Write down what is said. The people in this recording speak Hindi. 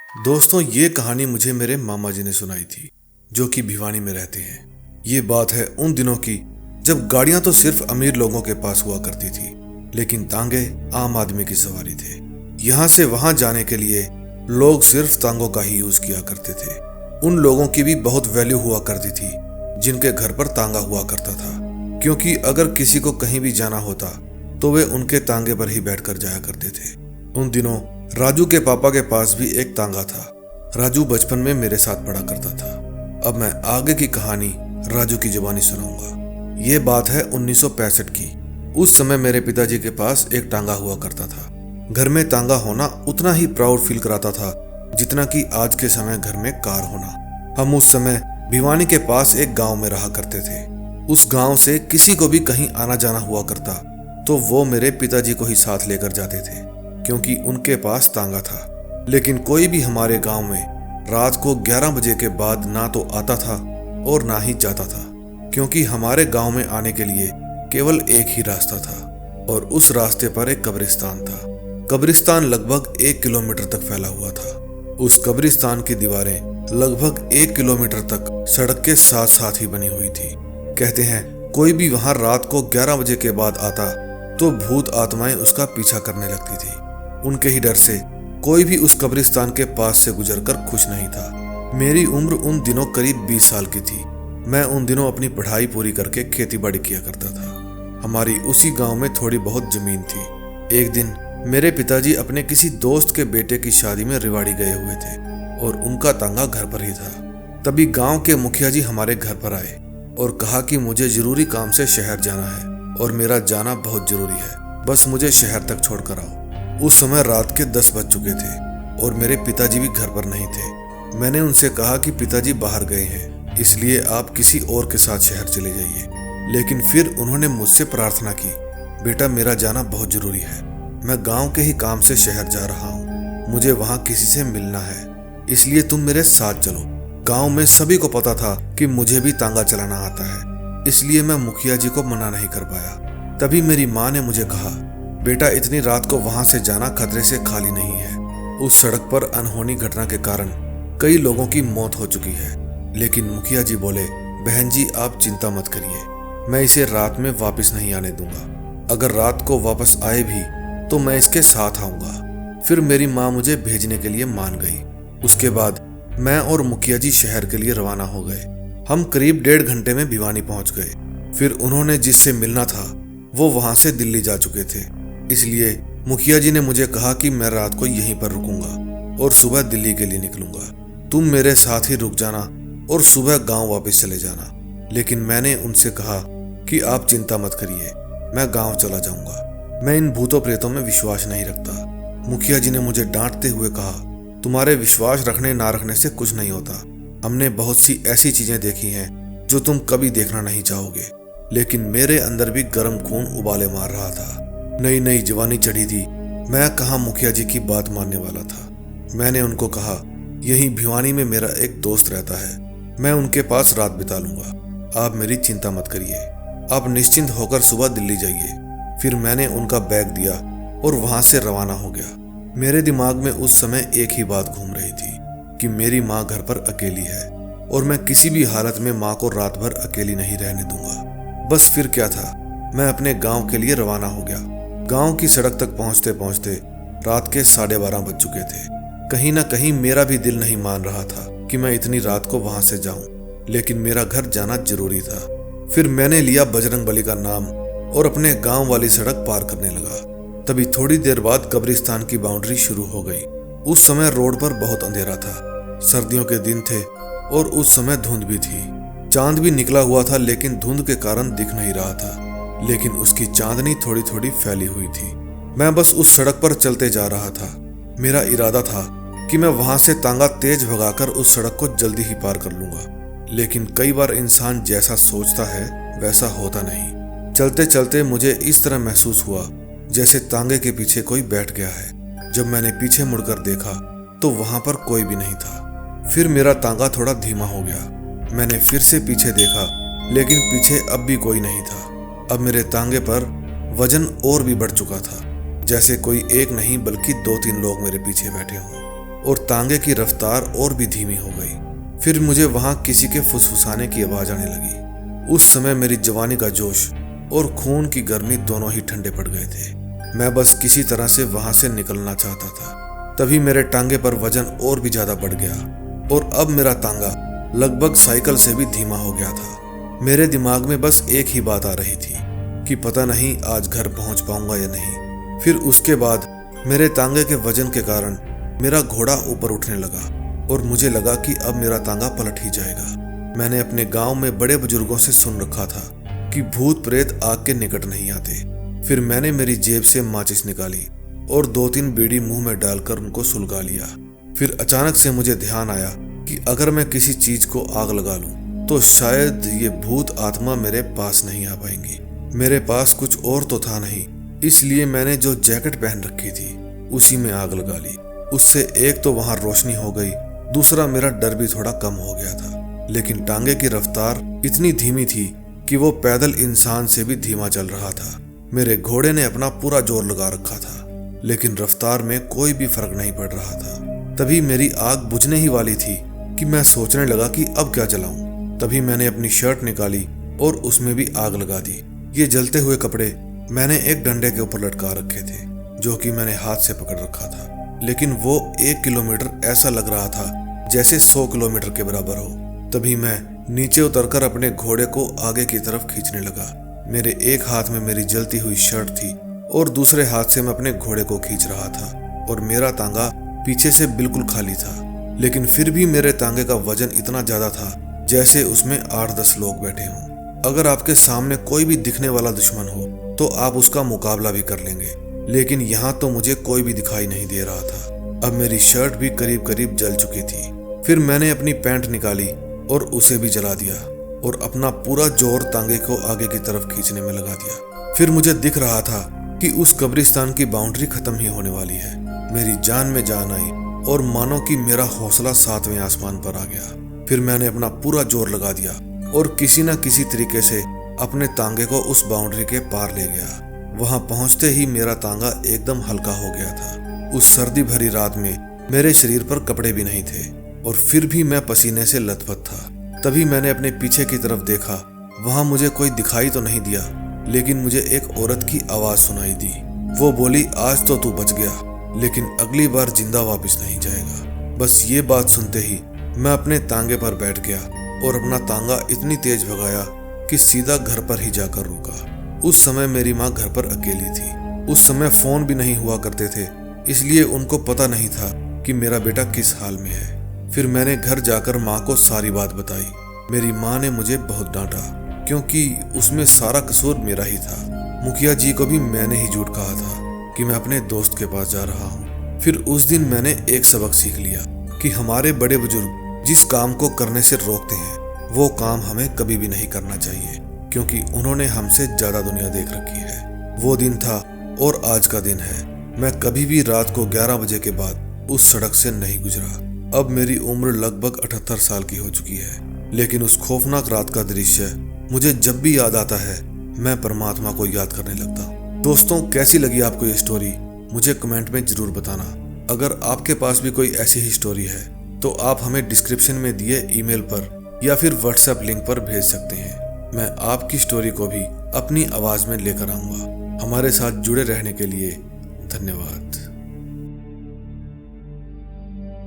दोस्तों, ये कहानी मुझे मेरे मामा जी ने सुनाई थी, जो कि भिवानी में रहते हैं। ये बात है उन दिनों की जब गाड़ियां तो सिर्फ अमीर लोगों के पास हुआ करती थी, लेकिन तांगे आम आदमी की सवारी थे। यहाँ से वहां जाने के लिए लोग सिर्फ तांगों का ही यूज किया करते थे। उन लोगों की भी बहुत वैल्यू हुआ करती थी जिनके घर पर तांगा हुआ करता था, क्योंकि अगर किसी को कहीं भी जाना होता तो वे उनके तांगे पर ही बैठकर जाया करते थे। उन दिनों राजू के पापा के पास भी एक तांगा था। राजू बचपन में मेरे साथ पढ़ा करता था। अब मैं आगे की कहानी राजू की जुबानी सुनाऊंगा। ये बात है 1965 की। उस समय मेरे पिताजी के पास एक तांगा हुआ करता था। घर में तांगा होना उतना ही प्राउड फील कराता था जितना कि आज के समय घर में कार होना। हम उस समय भिवानी के पास एक गांव में रहा करते थे। उस गांव से किसी को भी कहीं आना जाना हुआ करता तो वो मेरे पिताजी को ही साथ लेकर जाते थे, क्योंकि उनके पास तांगा था। लेकिन कोई भी हमारे गांव में रात को 11 बजे के बाद ना तो आता था और ना ही जाता था, क्योंकि हमारे गांव में आने के लिए केवल एक ही रास्ता था और उस रास्ते पर एक कब्रिस्तान था। कब्रिस्तान लगभग 1 किलोमीटर तक फैला हुआ था। उस कब्रिस्तान की दीवारें लगभग 1 किलोमीटर तक सड़क के साथ साथ ही बनी हुई थी। कहते हैं कोई भी वहां रात को 11 बजे के बाद आता तो भूत आत्माएं उसका पीछा करने लगती थी। उनके ही डर से कोई भी उस कब्रिस्तान के पास से गुजरकर खुश नहीं था। मेरी उम्र उन दिनों करीब 20 साल की थी। मैं उन दिनों अपनी पढ़ाई पूरी करके खेती बाड़ी किया करता था। हमारी उसी गांव में थोड़ी बहुत जमीन थी। एक दिन मेरे पिताजी अपने किसी दोस्त के बेटे की शादी में रेवाड़ी गए हुए थे और उनका तांगा घर पर ही था। तभी गांव के मुखिया जी हमारे घर पर आए और कहा कि मुझे जरूरी काम से शहर जाना है और मेरा जाना बहुत जरूरी है, बस मुझे शहर तक छोड़ कर आओ। उस समय रात के 10 बज चुके थे और मेरे पिताजी भी घर पर नहीं थे। मैंने उनसे कहा कि पिताजी बाहर गए हैं, इसलिए आप किसी और के साथ शहर चले जाइए। लेकिन फिर उन्होंने मुझसे प्रार्थना की, बेटा मेरा जाना बहुत जरूरी है, मैं गांव के ही काम से शहर जा रहा हूँ, मुझे वहाँ किसी से मिलना है, इसलिए तुम मेरे साथ चलो। गांव में सभी को पता था कि मुझे भी तांगा चलाना आता है, इसलिए मैं मुखिया जी को मना नहीं कर पाया। तभी मेरी माँ ने मुझे कहा, बेटा इतनी रात को वहां से जाना खतरे से खाली नहीं है। उस सड़क पर अनहोनी घटना के कारण कई लोगों की मौत हो चुकी है। लेकिन मुखिया जी बोले, बहन जी आप चिंता मत करिए, मैं इसे रात में वापस नहीं आने दूंगा। अगर रात को वापस आए भी तो मैं इसके साथ आऊंगा। फिर मेरी माँ मुझे भेजने के लिए मान गई। उसके बाद मैं और मुखिया जी शहर के लिए रवाना हो गए। हम करीब 1.5 घंटे में भिवानी पहुंच गए। फिर उन्होंने जिससे मिलना था वो वहां से दिल्ली जा चुके थे, इसलिए मुखिया जी ने मुझे कहा कि मैं रात को यहीं पर रुकूंगा और सुबह दिल्ली के लिए निकलूंगा। तुम मेरे साथ ही रुक जाना और सुबह गांव वापस चले जाना। लेकिन मैंने उनसे कहा कि आप चिंता मत करिए, मैं गांव चला जाऊंगा, मैं इन भूतों प्रेतों में विश्वास नहीं रखता। मुखिया जी ने मुझे डांटते हुए कहा, तुम्हारे विश्वास रखने ना रखने से कुछ नहीं होता। हमने बहुत सी ऐसी चीजें देखी हैं जो तुम कभी देखना नहीं चाहोगे। लेकिन मेरे अंदर भी गर्म खून उबाले मार रहा था। नई नई जवानी चढ़ी थी। मैं कहाँ मुखिया जी की बात मानने वाला था। मैंने उनको कहा, यहीं भिवानी में मेरा एक दोस्त रहता है, मैं उनके पास रात बिता लूंगा, आप मेरी चिंता मत करिए, आप निश्चिंत होकर सुबह दिल्ली जाइए। फिर मैंने उनका बैग दिया और वहां से रवाना हो गया। मेरे दिमाग में उस समय एक ही बात घूम रही थी कि मेरी माँ घर पर अकेली है और मैं किसी भी हालत में माँ को रात भर अकेली नहीं रहने दूंगा। बस फिर क्या था, मैं अपने गांव के लिए रवाना हो गया। गांव की सड़क तक पहुंचते पहुंचते रात के 12:30 बज चुके थे। कहीं ना कहीं मेरा भी दिल नहीं मान रहा था कि मैं इतनी रात को वहां से जाऊं, लेकिन मेरा घर जाना जरूरी था। फिर मैंने लिया बजरंगबली का नाम और अपने गांव वाली सड़क पार करने लगा। तभी थोड़ी देर बाद कब्रिस्तान की बाउंड्री शुरू हो गई। उस समय रोड पर बहुत अंधेरा था, सर्दियों के दिन थे और उस समय धुंध भी थी। चांद भी निकला हुआ था, लेकिन धुंध के कारण दिख नहीं रहा था, लेकिन उसकी चांदनी थोड़ी थोड़ी फैली हुई थी। मैं बस उस सड़क पर चलते जा रहा था। मेरा इरादा था कि मैं वहां से तांगा तेज भगाकर उस सड़क को जल्दी ही पार कर लूंगा, लेकिन कई बार इंसान जैसा सोचता है वैसा होता नहीं। चलते चलते मुझे इस तरह महसूस हुआ जैसे तांगे के पीछे कोई बैठ गया है। जब मैंने पीछे मुड़कर देखा तो वहां पर कोई भी नहीं था। फिर मेरा तांगा थोड़ा धीमा हो गया। मैंने फिर से पीछे देखा, लेकिन पीछे अब भी कोई नहीं था। अब मेरे तांगे पर वजन और भी बढ़ चुका था, जैसे कोई एक नहीं बल्कि 2-3 लोग मेरे पीछे बैठे हों। और तांगे की रफ्तार और भी धीमी हो गई। फिर मुझे वहां किसी के फुसफुसाने की आवाज आने लगी। उस समय मेरी जवानी का जोश और खून की गर्मी दोनों ही ठंडे पड़ गए थे। मैं बस किसी तरह से वहां से निकलना चाहता था। तभी मेरे टांगे पर वजन और भी ज्यादा बढ़ गया और अब मेरा तांगा लगभग साइकिल से भी धीमा हो गया था। मेरे दिमाग में बस एक ही बात आ रही थी कि पता नहीं आज घर पहुंच पाऊंगा या नहीं। फिर उसके बाद मेरे तांगे के वजन के कारण मेरा घोड़ा ऊपर उठने लगा और मुझे लगा कि अब मेरा तांगा पलट ही जाएगा। मैंने अपने गांव में बड़े बुजुर्गों से सुन रखा था कि भूत प्रेत आग के निकट नहीं आते। फिर मैंने मेरी जेब से माचिस निकाली और 2-3 बीड़ी मुंह में डालकर उनको सुलगा लिया। फिर अचानक से मुझे ध्यान आया कि अगर मैं किसी चीज को आग लगा लूं तो शायद ये भूत आत्मा मेरे पास नहीं आ पाएंगी। मेरे पास कुछ और तो था नहीं, इसलिए मैंने जो जैकेट पहन रखी थी उसी में आग लगा ली। उससे एक तो वहां रोशनी हो गई, दूसरा मेरा डर भी थोड़ा कम हो गया था। लेकिन टांगे की रफ्तार इतनी धीमी थी कि वो पैदल इंसान से भी धीमा चल रहा था। मेरे घोड़े ने अपना पूरा जोर लगा रखा था, लेकिन रफ्तार में कोई भी फर्क नहीं पड़ रहा था। तभी मेरी आग बुझने ही वाली थी कि मैं सोचने लगा कि अब क्या जलाऊं। तभी मैंने अपनी शर्ट निकाली और उसमें भी आग लगा दी। ये जलते हुए कपड़े मैंने एक डंडे के ऊपर लटका रखे थे, जो कि मैंने हाथ से पकड़ रखा था। लेकिन वो 1 किलोमीटर ऐसा लग रहा था जैसे 100 किलोमीटर के बराबर हो। तभी मैं नीचे उतरकर अपने घोड़े को आगे की तरफ खींचने लगा। मेरे एक हाथ में मेरी जलती हुई शर्ट थी और दूसरे हाथ से मैं अपने घोड़े को खींच रहा था और मेरा तांगा पीछे से बिल्कुल खाली था। लेकिन फिर भी मेरे तांगे का वजन इतना ज्यादा था जैसे उसमें 8-10 लोग बैठे हों। अगर आपके सामने कोई भी दिखने वाला दुश्मन हो तो आप उसका मुकाबला भी कर लेंगे, लेकिन यहाँ तो मुझे कोई भी दिखाई नहीं दे रहा था। अब मेरी शर्ट भी करीब करीब जल चुकी थी। फिर मैंने अपनी पैंट निकाली और उसे भी जला दिया और अपना पूरा जोर तांगे को आगे की तरफ खींचने में लगा दिया। फिर मुझे दिख रहा था कि उस कब्रिस्तान की बाउंड्री खत्म ही होने वाली है। मेरी जान में जान आई और मानो कि मेरा हौसला 7वें आसमान पर आ गया। फिर मैंने अपना पूरा जोर लगा दिया और किसी न किसी तरीके से अपने तांगे को उस बाउंड्री के पार ले गया। वहां पहुंचते ही मेरा तांगा एकदम हल्का हो गया था। उस सर्दी भरी रात में मेरे शरीर पर कपड़े भी नहीं थे और फिर भी मैं पसीने से लथपथ था। तभी मैंने अपने पीछे की तरफ देखा। वहां मुझे कोई दिखाई तो नहीं दिया, लेकिन मुझे एक औरत की आवाज सुनाई दी। वो बोली, आज तो तू बच गया, लेकिन अगली बार जिंदा वापस नहीं जाएगा। बस ये बात सुनते ही मैं अपने तांगे पर बैठ गया और अपना तांगा इतनी तेज भगाया कि सीधा घर पर ही जाकर रुका। उस समय मेरी माँ घर पर अकेली थी। उस समय फोन भी नहीं हुआ करते थे, इसलिए उनको पता नहीं था कि मेरा बेटा किस हाल में है। फिर मैंने घर जाकर माँ को सारी बात बताई। मेरी माँ ने मुझे बहुत डांटा, क्योंकि उसमें सारा कसूर मेरा ही था। मुखिया जी को भी मैंने ही झूठ कहा था कि मैं अपने दोस्त के पास जा रहा हूँ। फिर उस दिन मैंने एक सबक सीख लिया कि हमारे बड़े बुजुर्ग जिस काम को करने से रोकते हैं वो काम हमें कभी भी नहीं करना चाहिए, क्योंकि उन्होंने हमसे ज्यादा दुनिया देख रखी है। वो दिन था और आज का दिन है। मैं कभी भी रात को 11 बजे के बाद उस सड़क से नहीं गुजरा। अब मेरी उम्र लगभग 78 साल की हो चुकी है, लेकिन उस खौफनाक रात का दृश्य मुझे जब भी याद आता है मैं परमात्मा को याद करने लगता हूँ। दोस्तों, कैसी लगी आपको ये स्टोरी मुझे कमेंट में जरूर बताना। अगर आपके पास भी कोई ऐसी ही स्टोरी है तो आप हमें डिस्क्रिप्शन में दिए ईमेल पर या फिर व्हाट्सएप लिंक पर भेज सकते हैं। मैं आपकी स्टोरी को भी अपनी आवाज में लेकर आऊंगा। हमारे साथ जुड़े रहने के लिए धन्यवाद।